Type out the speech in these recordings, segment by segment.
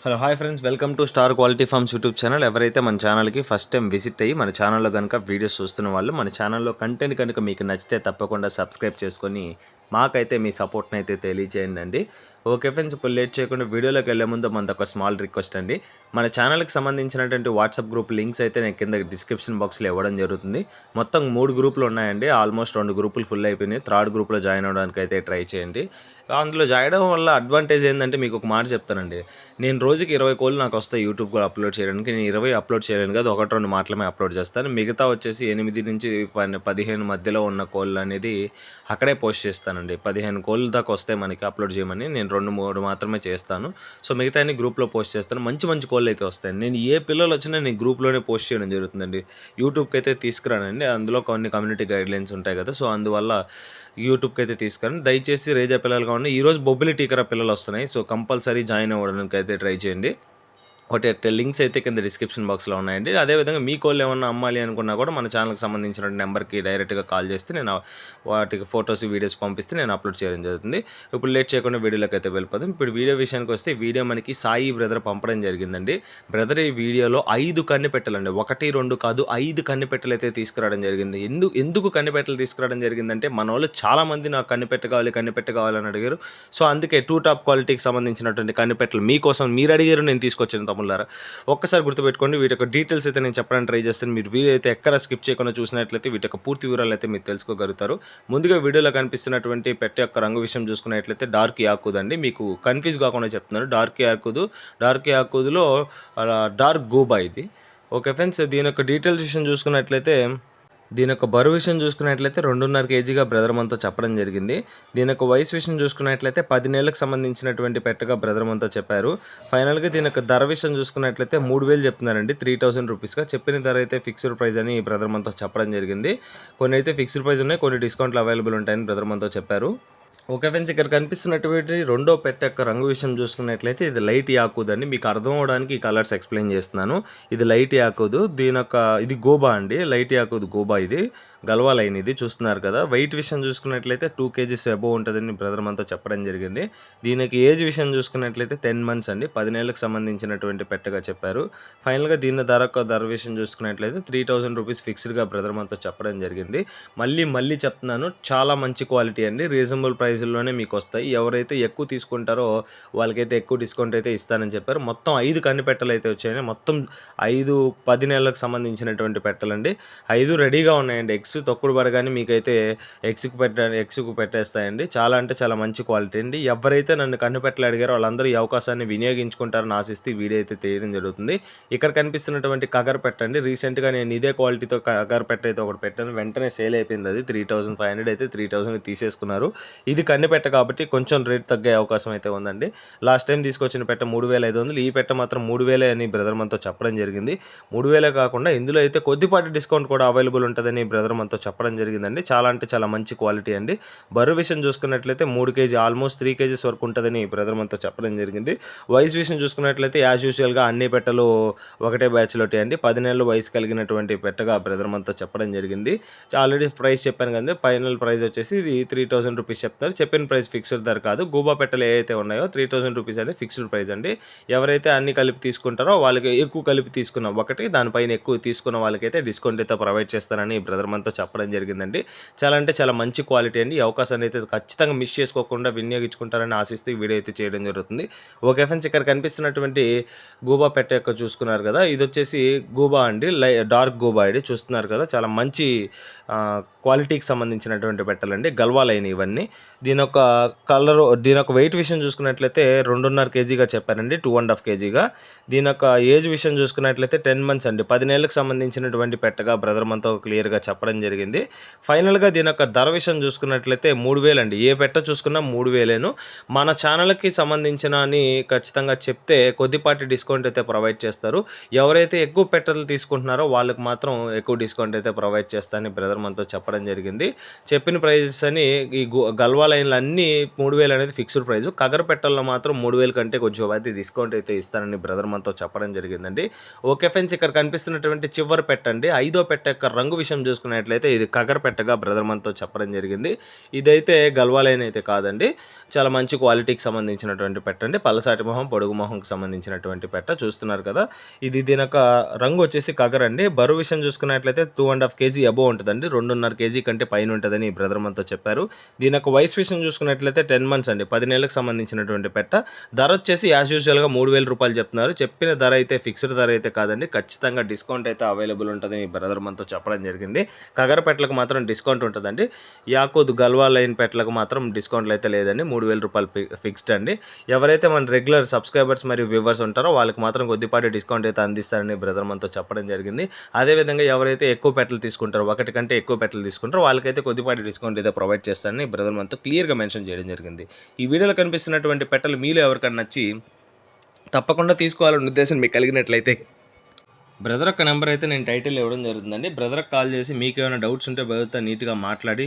Hello hi friends, welcome to star quality farms YouTube channel. ఎవరైతే మన ఛానల్కి first time visit అయ్యి మన ఛానల్లో కనుక వీడియోస్ చూస్తున్న వాళ్ళు మన ఛానల్లో కంటెంట్ కనుక మీకు నచ్చితే తప్పకుండా సబ్స్క్రైబ్ చేసుకొని మాకైతే మీ సపోర్ట్ని అయితే తెలియజేయండి అండి. ఓకే ఫ్రెండ్స్, ఇప్పుడు లేట్ చేయకుండా వీడియోలోకి వెళ్ళే ముందు మనది ఒక స్మాల్ రిక్వెస్ట్ అండి. మన ఛానల్కి సంబంధించినటువంటి వాట్సాప్ గ్రూప్ లింక్స్ అయితే నేను కింద డిస్క్రిప్షన్ బాక్స్లో ఇవ్వడం జరుగుతుంది. మొత్తం 3 గ్రూపులు ఉన్నాయండి. ఆల్మోస్ట్ 2 గ్రూపులు ఫుల్ అయిపోయినాయి. థర్డ్ గ్రూప్లో జాయిన్ అవ్వడానికి అయితే ట్రై చేయండి. అందులో జాయిన్ అవ్వడం వల్ల అడ్వాంటేజ్ ఏంటంటే, మీకు ఒక మాట చెప్తానండి. నేను రోజుకి 20 కోళ్ళు నాకు వస్తాయి యూట్యూబ్లో అప్లోడ్ చేయడానికి. నేను 20 అప్లోడ్ చేయలేను కాదు, 1-2 మాత్రమే అప్లోడ్ చేస్తాను. మిగతా వచ్చేసి 8 నుంచి 15 మధ్యలో ఉన్న కోళ్ళు అనేది అక్కడే పోస్ట్ చేస్తానండి. 15 కోళ్ళ దాకా వస్తాయి మనకి అప్లోడ్ చేయమని. నేను 2-3 మాత్రమే చేస్తాను. సో మిగతా అన్ని గ్రూప్లో పోస్ట్ చేస్తాను. మంచి మంచి కోళ్ళు అయితే వస్తాయి. నేను ఏ పిల్లలు వచ్చినా నేను గ్రూప్లోనే పోస్ట్ చేయడం జరుగుతుందండి. యూట్యూబ్కి అయితే తీసుకురానండి. అందులో కొన్ని కమ్యూనిటీ గైడ్లైన్స్ ఉంటాయి కదా, సో అందువల్ల యూట్యూబ్కి అయితే తీసుకురండి. దయచేసి రేజా పిల్లలు కావాలి. ఈరోజు బొబ్బిలి టీకరా పిల్లలు వస్తున్నాయి. సో కంపల్సరీ జాయిన్ అవ్వడానికి అయితే ట్రై చేయండి. ఒకటి లింక్స్ అయితే కింద డిస్క్రిప్షన్ బాక్స్లో ఉన్నాయండి. అదేవిధంగా మీ కోళ్ళు ఏమన్నా అమ్మాలి అనుకున్నా కూడా మన ఛానల్కి సంబంధించిన నెంబర్కి డైరెక్ట్గా కాల్ చేస్తే నేను వాటికి ఫొటోస్ వీడియోస్ పంపిస్తే నేను అప్లోడ్ చేయడం జరుగుతుంది. ఇప్పుడు లేట్ చేయకుండా వీడియోలోకి అయితే వెళ్ళిపోతాం. ఇప్పుడు వీడియో విషయానికి వస్తే, వీడియో మనకి సాయి బ్రదర్ పంపడం జరిగిందండి. బ్రదర్ ఈ వీడియోలో 5 కన్నెపెట్టలండి, 1, 2 కాదు 5 కన్నెపెట్టలు అయితే తీసుకురావడం జరిగింది. ఎందుకు కన్నెపెట్టలు తీసుకురావడం జరిగిందంటే, మన వాళ్ళు చాలామంది నాకు కన్నెపెట్ట కావాలని అడిగారు. సో అందుకే 2 టాప్ క్వాలిటీకి సంబంధించినటువంటి కన్నెపెట్టలు మీకోసం మీరు అడిగారు, నేను తీసుకొచ్చాను తమ్ముళ్ళారా. ఒక్కసారి గుర్తుపెట్టుకోండి. వీటి యొక్క డీటెయిల్స్ అయితే నేను చెప్పడానికి ట్రై చేస్తాను. మీరు వీడియో అయితే ఎక్కడ స్కిప్ చేయకుండా చూసినట్లయితే వీటి యొక్క పూర్తి వివరాలు అయితే మీరు తెలుసుకోగలుగుతారు. ముందుగా వీడియోలో కనిపిస్తున్నటువంటి పెట్ట యొక్క రంగు విషయం చూసుకున్నట్లయితే డార్క్ యాకూద్ అండి. మీకు కన్ఫ్యూజ్ కాకుండా చెప్తున్నాను. డార్క్ యాకూద్లో డార్క్ గూబా ఇది. ఓకే ఫ్రెండ్స్, దీని యొక్క డీటెయిల్స్ విషయం చూసుకున్నట్లయితే, దీని యొక్క బరువు విషయం చూసుకున్నట్లయితే 2.5 కేజీగా బ్రదర్ మనతో చెప్పడం జరిగింది. దీని యొక్క వయసు విషయం చూసుకున్నట్లయితే 10 నెలలకు సంబంధించినటువంటి పెట్టగా బ్రదర్ మనతో చెప్పారు. ఫైనల్గా దీని యొక్క ధర విషయం చూసుకున్నట్లయితే 3,000 చెప్తున్నారండి. 3,000 రూపీస్గా చెప్పిన ధర అయితే ఫిక్స్డ్ ప్రైస్ అని బ్రదర్ మనతో చెప్పడం జరిగింది. కొన్ని అయితే ఫిక్స్డ్ ప్రైస్ ఉన్నాయి, కొన్ని డిస్కౌంట్లు అవైలబుల్ ఉంటాయని బ్రదర్ మనతో చెప్పారు. ఓకే ఫ్రెండ్స్, ఇక్కడ కనిపిస్తున్నటువంటి రెండో పెట్ట యొక్క రంగు విషయం చూసుకున్నట్లయితే ఇది లైట్ యాకూద్ అండి. మీకు అర్థం అవడానికి ఈ కలర్స్ ఎక్స్ప్లెయిన్ చేస్తున్నాను. ఇది లైట్ యాకూద్, దీని యొక్క ఇది గోబా అండి. లైట్ యాకూద్ గోబా, ఇది గల్వా లైన్ ఇది చూస్తున్నారు కదా. వెయిట్ విషయం చూసుకున్నట్లయితే 2 కేజీస్ అబోవ్ ఉంటుందని బ్రదర్ మనతో చెప్పడం జరిగింది. దీనికి ఏజ్ విషయం చూసుకున్నట్లయితే 10 మంత్స్ అండి. 10 నెలలకు సంబంధించినటువంటి పెట్టగా చెప్పారు. ఫైనల్గా దీని ధర విషయం చూసుకున్నట్లయితే 3,000 రూపీస్ ఫిక్స్డ్గా బ్రదర్ మనతో చెప్పడం జరిగింది. మళ్ళీ చెప్తున్నాను, చాలా మంచి క్వాలిటీ అండి. రీజనబుల్ ప్రైస్లోనే మీకు వస్తాయి. ఎవరైతే ఎక్కువ తీసుకుంటారో వాళ్ళకైతే ఎక్కువ డిస్కౌంట్ అయితే ఇస్తానని చెప్పారు. మొత్తం 5 కన్ని పెట్టలు అయితే వచ్చాయి. మొత్తం 5 10 నెలలకు సంబంధించినటువంటి పెట్టలండి. 5 రెడీగా ఉన్నాయండి. ఎగ్స్ తొక్కుడు పడగానే మీకైతే ఎగ్స్కు పెట్టేస్తాయండి. చాలా అంటే చాలా మంచి క్వాలిటీ అండి. ఎవరైతే నన్ను కన్నుపెట్టలు అడిగారో వాళ్ళందరూ ఈ అవకాశాన్ని వినియోగించుకుంటారని ఆశిస్తూ వీడియో అయితే తీయడం జరుగుతుంది. ఇక్కడ కనిపిస్తున్నటువంటి కగర్ పెట్టండి. రీసెంట్గా నేను ఇదే క్వాలిటీతో కగర్ పెట్ట అయితే ఒకటి పెట్టాను. వెంటనే సేల్ అయిపోయింది. అది 3,500 అయితే 3,000 తీసేసుకున్నారు. ఇది కన్ను పెట్ట కాబట్టి కొంచెం రేట్ తగ్గే అవకాశం అయితే ఉందండి. లాస్ట్ టైం తీసుకొచ్చిన పెట్ట 3,500, ఈ పెట్ట మాత్రం 3,000 అని బ్రదర్ మనతో చెప్పడం జరిగింది. 3,000 కాకుండా ఇందులో అయితే కొద్దిపాటి డిస్కౌంట్ కూడా అవైలబుల్ ఉంటుందని బ్రదర్ మనతో చెప్పడం జరిగిందండి. చాలా అంటే చాలా మంచి క్వాలిటీ అండి. బరువు విషయం చూసుకున్నట్లయితే 3 కేజీ, ఆల్మోస్ట్ 3 కేజీస్ వరకు ఉంటుందని బ్రదర్ మనతో చెప్పడం జరిగింది. వయసు విషయం చూసుకున్నట్లయితే యాజ్ యూజువల్గా అన్ని పెట్టలు ఒకటే బ్యాచ్లో ఉంటాయండి. 10 నెలలు వయసు కలిగినటువంటి పెట్టగా బ్రదర్ మనతో చెప్పడం జరిగింది. ఆల్రెడీ ప్రైస్ చెప్పాను కదండి. ఫైనల్ ప్రైస్ వచ్చేసి ఇది 3,000 రూపీస్ చెప్తున్నారు. చెప్పిన ప్రైస్ ఫిక్స్డ్ ధర కాదు. గూబా పెట్టలు ఏవైతే ఉన్నాయో 3,000 రూపీస్ అనేది ఫిక్స్డ్ ప్రైస్ అండి. ఎవరైతే అన్ని కలిపి తీసుకుంటారో వాళ్ళకి ఎక్కువ కలిపి తీసుకున్నాం ఒకటి, దానిపైన ఎక్కువ తీసుకున్న వాళ్ళకైతే డిస్కౌంట్ అయితే ప్రొవైడ్ చేస్తారని బ్రదర్ మనతో చెప్పడం జరిగిందండి. చాలా అంటే చాలా మంచి క్వాలిటీ అండి. ఈ అవకాశాన్ని అయితే ఖచ్చితంగా మిస్ చేసుకోకుండా వినియోగించుకుంటారని ఆశిస్తూ ఈ వీడియో అయితే చేయడం జరుగుతుంది. ఓకే ఫ్రెండ్స్, ఇక్కడ కనిపిస్తున్నటువంటి గూబా పెట్ట యొక్క చూసుకున్నారు కదా, ఇది వచ్చేసి గూబా అండి. డార్క్ గూబా ఇది చూస్తున్నారు కదా. చాలా మంచి క్వాలిటీకి సంబంధించినటువంటి పెట్టలండి. గల్వా లైన్ ఇవన్నీ. దీని యొక్క వెయిట్ విషయం చూసుకున్నట్లయితే 2.5 కేజీగా చెప్పారండి. 2.5 కేజీగా. దీని యొక్క ఏజ్ విషయం చూసుకున్నట్లయితే 10 మంత్స్ అండి. 10 నెలలకు సంబంధించినటువంటి పెట్టగా బ్రదర్ మనతో క్లియర్గా చెప్పడం జరిగింది. ఫైనల్గా దీని యొక్క ధర విషయం చూసుకున్నట్లయితే 3,000 అండి. ఏ పెట్ట చూసుకున్నా 3,000. మన ఛానల్కి సంబంధించిన అని ఖచ్చితంగా చెప్తే కొద్దిపాటి డిస్కౌంట్ అయితే ప్రొవైడ్ చేస్తారు. ఎవరైతే ఎక్కువ పెట్టలు తీసుకుంటున్నారో వాళ్ళకి మాత్రం ఎక్కువ డిస్కౌంట్ అయితే ప్రొవైడ్ చేస్తారని బ్రదర్ మనతో చెప్పడం జరిగింది. చెప్పిన ప్రైజెస్ అని ఈ గల్వా లైన్లు అన్నీ 3,000 అనేది ఫిక్స్డ్ ప్రైస్. కగర్ పెట్టల్లో మాత్రం 3,000 కంటే కొంచెం అది డిస్కౌంట్ అయితే ఇస్తారని బ్రదర్ మనతో చెప్పడం జరిగిందండి. ఓకే ఫ్రెండ్స్, ఇక్కడ కనిపిస్తున్నటువంటి చివరి పెట్టండి. 5వ పెట్ట యొక్క రంగు విషయం చూసుకున్నట్లయితే చూసుకున్నట్లయితే ఇది కగర్ పెట్టగా బ్రదర్ మనతో చెప్పడం జరిగింది. ఇదైతే గల్వాలైన్ అయితే కాదండి, చాలా మంచి క్వాలిటీకి సంబంధించినటువంటి పెట్ట అండి. పల్లసాటి మొహం, పొడుగు మొహంకి సంబంధించినటువంటి పెట్ట చూస్తున్నారు కదా. ఇది దీనొక రంగు వచ్చేసి కగర్ అండి. బరువు విషయం చూసుకున్నట్లయితే 2.5 కేజీ అబోవ్ ఉంటుందండి. 2.5 కేజీ కంటే పైన ఉంటుందని ఈ బ్రదర్ మనతో చెప్పారు. దీని యొక్క వయసు విషయం చూసుకున్నట్లయితే 10 మంత్స్ అండి, 10 నెలలకు సంబంధించినటువంటి పెట్ట. ధర వచ్చేసి యాజ్ యూజువల్గా 3,000 రూపాయలు చెప్తున్నారు. చెప్పిన ధర అయితే ఫిక్స్డ్ ధర అయితే కాదండి, ఖచ్చితంగా డిస్కౌంట్ అయితే అవైలబుల్ ఉంటుందని ఈ బ్రదర్ మనతో చెప్పడం జరిగింది. కగర పెట్టలకు మాత్రం డిస్కౌంట్ ఉంటుందండి. యాకూద్ గల్వా లైన్ పెట్టలకు మాత్రం డిస్కౌంట్లు అయితే లేదండి. 3,000 రూపాయలు ఫిక్స్డ్ అండి. ఎవరైతే మన రెగ్యులర్ సబ్స్క్రైబర్స్ మరియు వ్యూవర్స్ ఉంటారో వాళ్ళకి మాత్రం కొద్దిపాటి డిస్కౌంట్ అయితే అందిస్తారని బ్రదర్ మనతో చెప్పడం జరిగింది. అదేవిధంగా ఎవరైతే ఎక్కువ పెట్టలు తీసుకుంటారో, ఒకటి కంటే ఎక్కువ పెట్టలు తీసుకుంటారో వాళ్ళకైతే కొద్దిపాటి డిస్కౌంట్ అయితే ప్రొవైడ్ చేస్తారని బ్రదర్ మనతో క్లియర్గా మెన్షన్ చేయడం జరిగింది. ఈ వీడియోలో కనిపిస్తున్నటువంటి పెట్టలు మీలో ఎవరికైనా నచ్చి తప్పకుండా తీసుకోవాలనే ఉద్దేశం మీకు కలిగినట్లయితే బ్రదర్ యొక్క నెంబర్ అయితే నేను టైటిల్ ఇవ్వడం జరుగుతుందండి. బ్రదర్కి కాల్ చేసి మీకు ఏమైనా డౌట్స్ ఉంటే బ్రదర్తో నీట్గా మాట్లాడి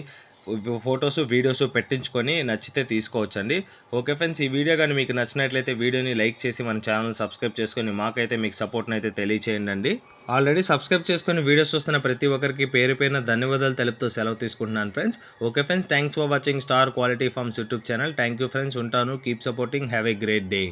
ఫొటోస్ వీడియోస్ పెట్టించుకొని నచ్చితే తీసుకోవచ్చండి. ఓకే ఫ్రెండ్స్, ఈ వీడియో కానీ మీకు నచ్చినట్లయితే వీడియోని లైక్ చేసి మన ఛానల్ సబ్స్క్రైబ్ చేసుకొని మాకైతే మీకు సపోర్ట్ని అయితే తెలియచేయండి. ఆల్రెడీ సబ్స్క్రైబ్ చేసుకొని వీడియోస్ చూస్తున్న ప్రతి ఒక్కరికి పేరు పేరున ధన్యవాదాలు తెలుపుతూ సెలవు తీసుకుంటున్నాను friends. Okay friends, thanks for watching star quality farms YouTube channel. Thank you friends, ఉంటాను. Keep supporting. Have a great day.